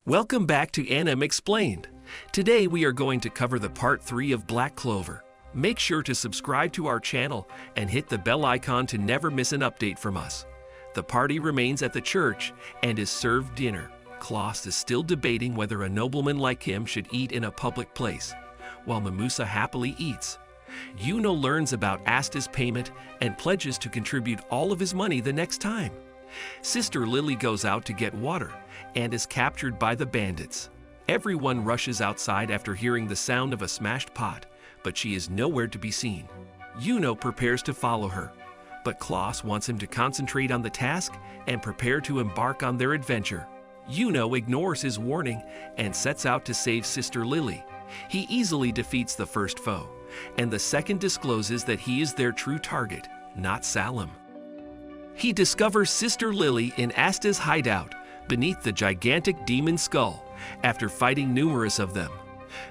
Welcome back to Anime Explained. Today we are going to cover the part 3 of Black Clover. Make sure to subscribe to our channel and hit the bell icon to never miss an update from us. The party remains at the church and is served dinner. Klaus is still debating whether a nobleman like him should eat in a public place, while Mimosa happily eats. Yuno learns about Asta's payment and pledges to contribute all of his money the next time. Sister Lily goes out to get water and is captured by the bandits. Everyone rushes outside after hearing the sound of a smashed pot, but she is nowhere to be seen. Yuno prepares to follow her, but Klaus wants him to concentrate on the task and prepare to embark on their adventure. Yuno ignores his warning and sets out to save Sister Lily. He easily defeats the first foe, and the second discloses that he is their true target, not Salim. He discovers Sister Lily in Asta's hideout beneath the gigantic demon skull after fighting numerous of them.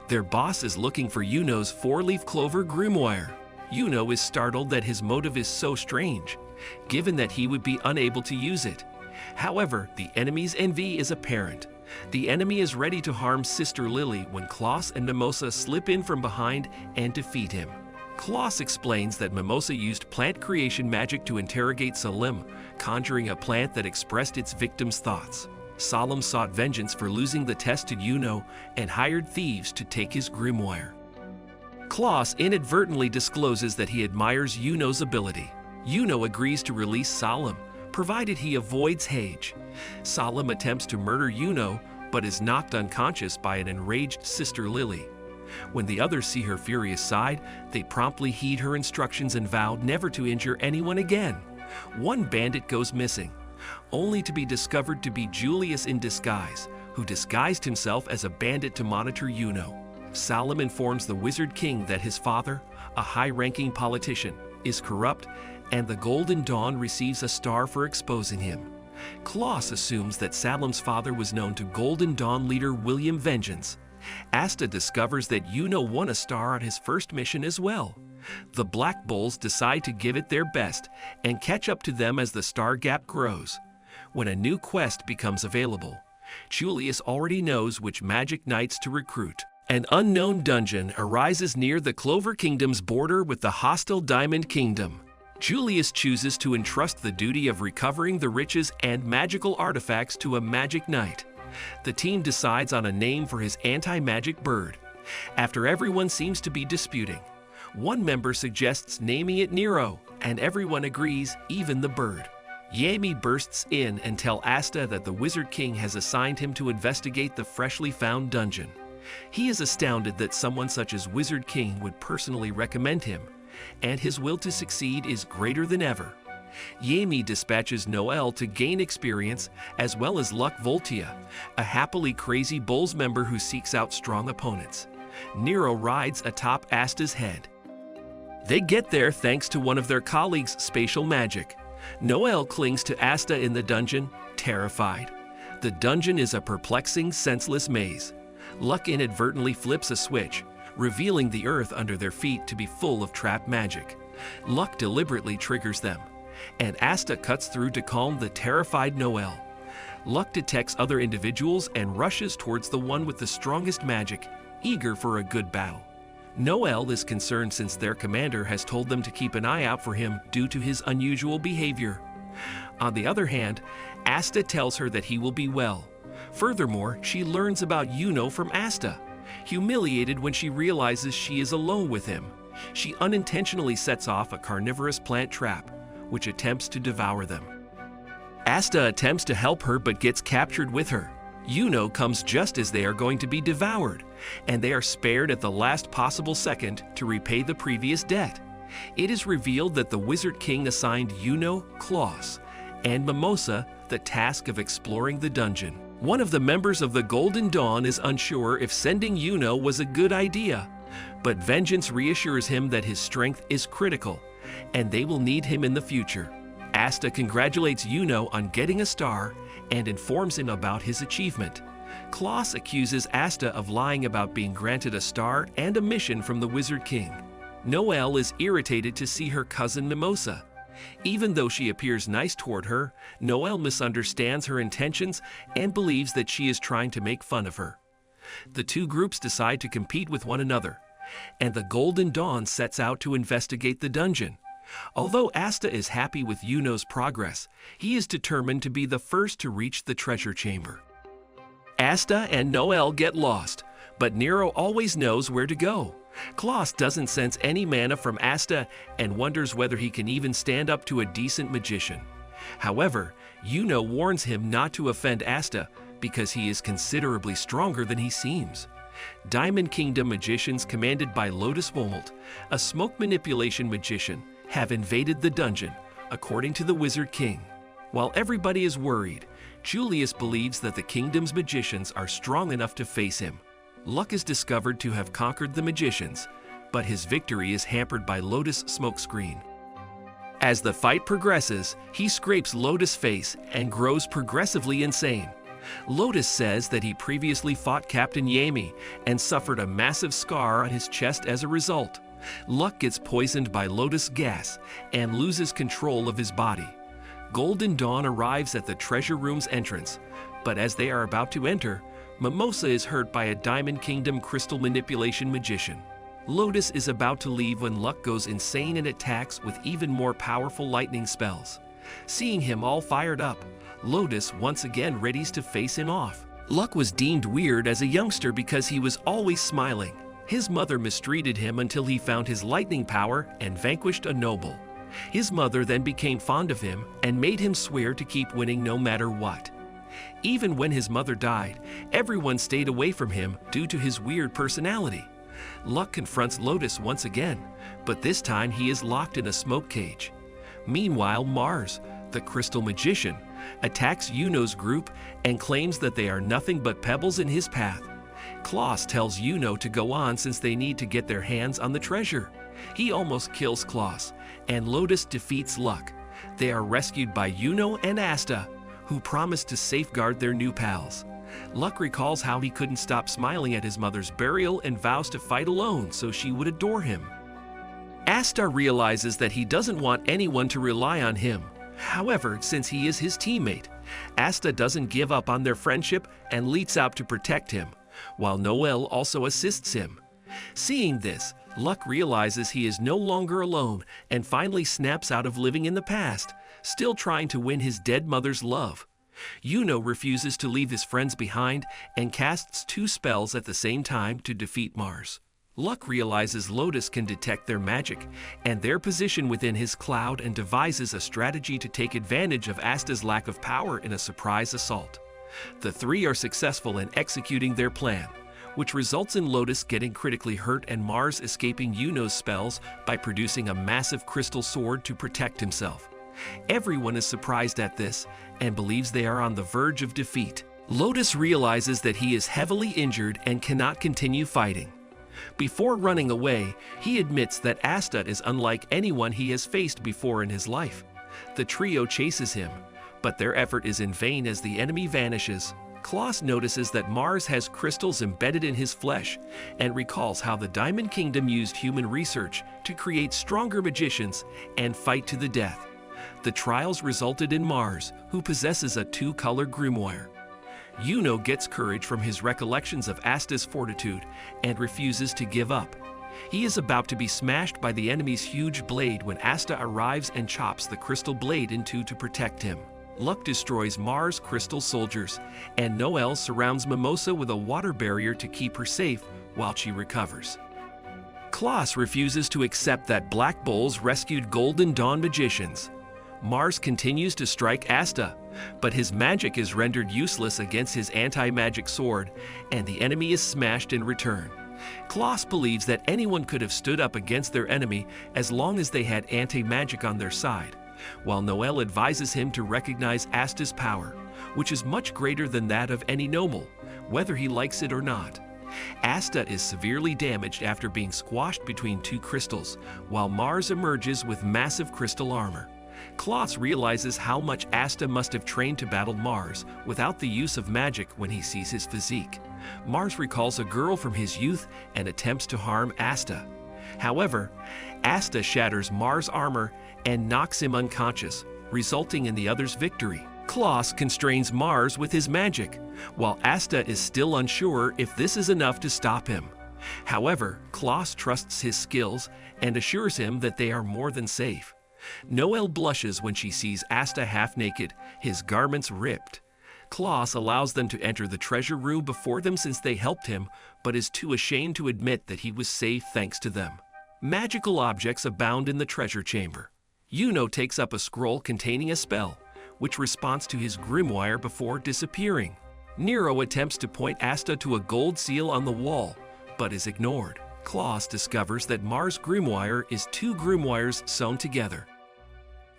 Their boss is looking for Yuno's four-leaf clover grimoire. Yuno is startled that his motive is so strange, given that he would be unable to use it. However, the enemy's envy is apparent. The enemy is ready to harm Sister Lily when Klaus and Mimosa slip in from behind and defeat him. Klaus explains that Mimosa used plant creation magic to interrogate Salim, conjuring a plant that expressed its victim's thoughts. Salim sought vengeance for losing the test to Yuno and hired thieves to take his grimoire. Klaus inadvertently discloses that he admires Yuno's ability. Yuno agrees to release Salim, provided he avoids Hage. Salim attempts to murder Yuno, but is knocked unconscious by an enraged Sister Lily. When the others see her furious side, they promptly heed her instructions and vow never to injure anyone again. One bandit goes missing, only to be discovered to be Julius in disguise, who disguised himself as a bandit to monitor Yuno. Salim informs the Wizard King that his father, a high-ranking politician, is corrupt, and the Golden Dawn receives a star for exposing him. Klaus assumes that Salim's father was known to Golden Dawn leader William Vengeance. Asta discovers that Yuno won a star on his first mission as well. The Black Bulls decide to give it their best and catch up to them as the star gap grows. When a new quest becomes available, Julius already knows which magic knights to recruit. An unknown dungeon arises near the Clover Kingdom's border with the hostile Diamond Kingdom. Julius chooses to entrust the duty of recovering the riches and magical artifacts to a magic knight. The team decides on a name for his anti-magic bird. After everyone seems to be disputing, one member suggests naming it Nero, and everyone agrees, even the bird. Yami bursts in and tells Asta that the Wizard King has assigned him to investigate the freshly found dungeon. He is astounded that someone such as Wizard King would personally recommend him, and his will to succeed is greater than ever. Yami dispatches Noelle to gain experience, as well as Luck Voltia, a happily crazy Bulls member who seeks out strong opponents. Nero rides atop Asta's head. They get there thanks to one of their colleagues' spatial magic. Noelle clings to Asta in the dungeon, terrified. The dungeon is a perplexing, senseless maze. Luck inadvertently flips a switch, revealing the earth under their feet to be full of trapped magic. Luck deliberately triggers them, and Asta cuts through to calm the terrified Noelle. Luck detects other individuals and rushes towards the one with the strongest magic, eager for a good battle. Noelle is concerned since their commander has told them to keep an eye out for him due to his unusual behavior. On the other hand, Asta tells her that he will be well. Furthermore, she learns about Yuno from Asta. Humiliated when she realizes she is alone with him, she unintentionally sets off a carnivorous plant trap, which attempts to devour them. Asta attempts to help her but gets captured with her. Yuno comes just as they are going to be devoured, and they are spared at the last possible second to repay the previous debt. It is revealed that the Wizard King assigned Yuno, Klaus, and Mimosa the task of exploring the dungeon. One of the members of the Golden Dawn is unsure if sending Yuno was a good idea, but Vengeance reassures him that his strength is critical, and they will need him in the future. Asta congratulates Yuno on getting a star and informs him about his achievement. Klaus accuses Asta of lying about being granted a star and a mission from the Wizard King. Noelle is irritated to see her cousin Mimosa. Even though she appears nice toward her, Noelle misunderstands her intentions and believes that she is trying to make fun of her. The two groups decide to compete with one another, and the Golden Dawn sets out to investigate the dungeon. Although Asta is happy with Yuno's progress, he is determined to be the first to reach the treasure chamber. Asta and Noelle get lost, but Nero always knows where to go. Klaus doesn't sense any mana from Asta and wonders whether he can even stand up to a decent magician. However, Yuno warns him not to offend Asta because he is considerably stronger than he seems. Diamond Kingdom magicians commanded by Lotus Womold, a smoke manipulation magician, have invaded the dungeon, according to the Wizard King. While everybody is worried, Julius believes that the kingdom's magicians are strong enough to face him. Luck is discovered to have conquered the magicians, but his victory is hampered by Lotus' smokescreen. As the fight progresses, he scrapes Lotus' face and grows progressively insane. Lotus says that he previously fought Captain Yami and suffered a massive scar on his chest as a result. Luck gets poisoned by Lotus gas and loses control of his body. Golden Dawn arrives at the treasure room's entrance, but as they are about to enter, Mimosa is hurt by a Diamond Kingdom crystal manipulation magician. Lotus is about to leave when Luck goes insane and attacks with even more powerful lightning spells. Seeing him all fired up, Lotus once again readies to face him off. Luck was deemed weird as a youngster because he was always smiling. His mother mistreated him until he found his lightning power and vanquished a noble. His mother then became fond of him and made him swear to keep winning no matter what. Even when his mother died, everyone stayed away from him due to his weird personality. Luck confronts Lotus once again, but this time he is locked in a smoke cage. Meanwhile, Mars, the crystal magician, attacks Yuno's group and claims that they are nothing but pebbles in his path. Klaus tells Yuno to go on since they need to get their hands on the treasure. He almost kills Klaus, and Lotus defeats Luck. They are rescued by Yuno and Asta, who promise to safeguard their new pals. Luck recalls how he couldn't stop smiling at his mother's burial and vows to fight alone so she would adore him. Asta realizes that he doesn't want anyone to rely on him. However, since he is his teammate, Asta doesn't give up on their friendship and leads out to protect him, while Noelle also assists him. Seeing this, Luck realizes he is no longer alone and finally snaps out of living in the past, still trying to win his dead mother's love. Yuno refuses to leave his friends behind and casts 2 spells at the same time to defeat Mars. Luck realizes Lotus can detect their magic and their position within his cloud and devises a strategy to take advantage of Asta's lack of power in a surprise assault. The 3 are successful in executing their plan, which results in Lotus getting critically hurt and Mars escaping Yuno's spells by producing a massive crystal sword to protect himself. Everyone is surprised at this and believes they are on the verge of defeat. Lotus realizes that he is heavily injured and cannot continue fighting. Before running away, he admits that Asta is unlike anyone he has faced before in his life. The trio chases him, but their effort is in vain as the enemy vanishes. Klaus notices that Mars has crystals embedded in his flesh and recalls how the Diamond Kingdom used human research to create stronger magicians and fight to the death. The trials resulted in Mars, who possesses a 2-color grimoire. Yuno gets courage from his recollections of Asta's fortitude and refuses to give up. He is about to be smashed by the enemy's huge blade when Asta arrives and chops the crystal blade in 2 to protect him. Luck destroys Mars' crystal soldiers, and Noelle surrounds Mimosa with a water barrier to keep her safe while she recovers. Klaus refuses to accept that Black Bulls rescued Golden Dawn magicians. Mars continues to strike Asta, but his magic is rendered useless against his anti-magic sword, and the enemy is smashed in return. Klaus believes that anyone could have stood up against their enemy as long as they had anti-magic on their side, while Noelle advises him to recognize Asta's power, which is much greater than that of any noble, whether he likes it or not. Asta is severely damaged after being squashed between 2 crystals, while Mars emerges with massive crystal armor. Klaus realizes how much Asta must have trained to battle Mars without the use of magic when he sees his physique. Mars recalls a girl from his youth and attempts to harm Asta. However, Asta shatters Mars' armor and knocks him unconscious, resulting in the other's victory. Klaus constrains Mars with his magic, while Asta is still unsure if this is enough to stop him. However, Klaus trusts his skills and assures him that they are more than safe. Noelle blushes when she sees Asta half-naked, his garments ripped. Klaus allows them to enter the treasure room before them since they helped him, but is too ashamed to admit that he was safe thanks to them. Magical objects abound in the treasure chamber. Yuno takes up a scroll containing a spell, which responds to his grimoire before disappearing. Nero attempts to point Asta to a gold seal on the wall, but is ignored. Klaus discovers that Mars' grimoire is two grimoires sewn together.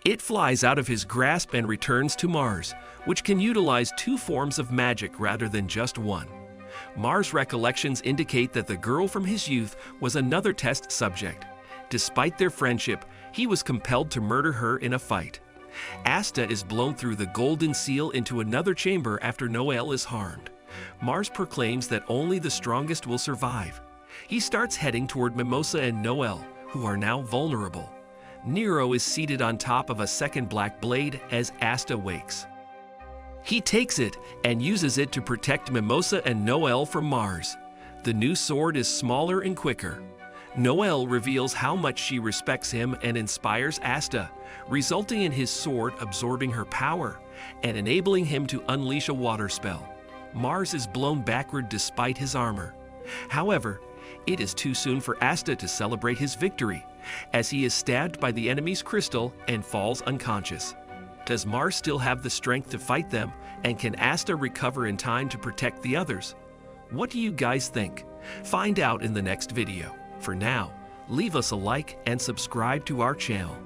It flies out of his grasp and returns to Mars, which can utilize two forms of magic rather than just one. Mars' recollections indicate that the girl from his youth was another test subject. Despite their friendship, he was compelled to murder her in a fight. Asta is blown through the golden seal into another chamber after Noelle is harmed. Mars proclaims that only the strongest will survive. He starts heading toward Mimosa and Noelle, who are now vulnerable. Nero is seated on top of a second black blade as Asta wakes. He takes it and uses it to protect Mimosa and Noelle from Mars. The new sword is smaller and quicker. Noelle reveals how much she respects him and inspires Asta, resulting in his sword absorbing her power and enabling him to unleash a water spell. Mars is blown backward despite his armor. However, it is too soon for Asta to celebrate his victory, as he is stabbed by the enemy's crystal and falls unconscious. Does Mars still have the strength to fight them, and can Asta recover in time to protect the others? What do you guys think? Find out in the next video. For now, leave us a like and subscribe to our channel.